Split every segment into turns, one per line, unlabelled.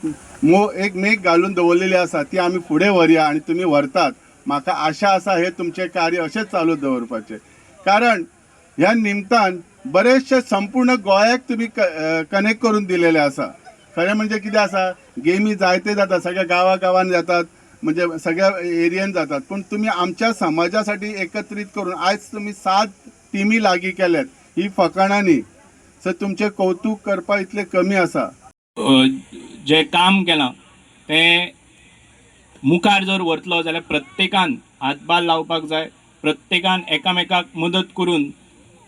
एक मेघ घालून दवरलेली आसा ती आमी फुडें व्हरया आनी तुमी व्हरतात. म्हाका आशा आसा हे तुमचे कार्य अशेंच चालू दवरपाचे, कारण ह्या निमतान बरेचशे संपूर्ण गोंयाक तुमी कनेक्ट करून दिलेले आसा. खरें म्हणजे कितें आसा, गेमी जायते जातात, सगळ्या गांवागांवान जातात, म्हणजे सगळ्या एरियेन जातात, पण तुम्ही आमच्या समाजासाठी एकत्रित करून आयज तुम्ही 7 टिमी लागीं केल्यात, ही फकाणां न्ही. सो तुमचे कौतुक करपा इतले कमी आसा.
जे काम केलां तें मुखार जर व्हरतलो जाल्यार प्रत्येकान हातभार लावपाक जाय. प्रत्येकान एकामेकाक मदत करून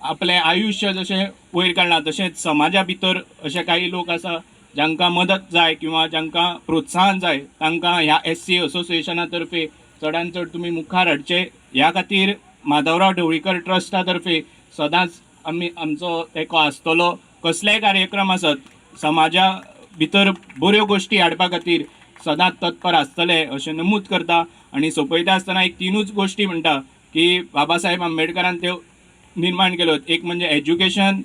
आपलें आयुश्य जशें वयर काडना तशेंच समाजा भितर अशे काही लोक आसा जांकां मदत जाय किंवा जांकां प्रोत्साहन जाय तांकां ह्या SC असोसिएशना तर्फे चडांत चड तुमी मुखार हाडचे. ह्या खातीर माधवराव ढवळीकर ट्रस्टा तर्फे सदांच आमचो तेंको आसतलो. कसलेय कार्यक्रम आसत समाजा भितर बऱ्यो गोश्टी हाडपा खातीर सदांच तत्पर आसतले अशें नमूद करता. आनी सोंपयता आसतना एक 3च गोश्टी म्हणटा की बाबासाहेब आंबेडकरान त्यो निर्माण केल्यो. एक म्हणजे एज्युकेशन,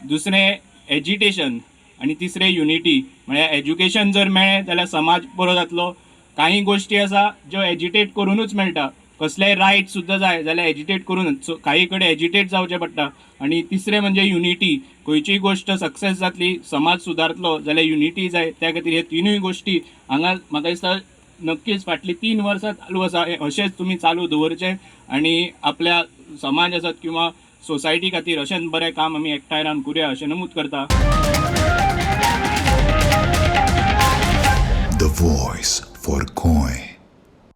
दुसरें एजिटेशन आनी तिसरें युनिटी. म्हळ्यार एज्युकेशन जर मेळ्ळें जाल्यार समाज बरो जातलो. काही गोश्टी आसा ज्यो एजिटेट करूनच मेळटा. कसलेय रायट सुद्दां जाय जाल्यार एजिटेट करूनच. काही कडेन एजिटेट जावचें पडटा. आनी तिसरें म्हणजे युनिटी. खंयचीय गोश्ट सक्सेस जातली, समाज सुदारतलो जाल्यार युनिटी जाय. त्या खातीर हे 3य गोश्टी हांगा म्हाका दिसता नक्कीच फाटलीं 3 वर्सां चालू आसा. अशेंच तुमी चालू दवरचें आनी आपल्या समाज आसत किंवा सोसायटी खातीर अशेंच बरें काम आमी एकठांय रावन करुया अशें नमूद करता.
The voice for Coin.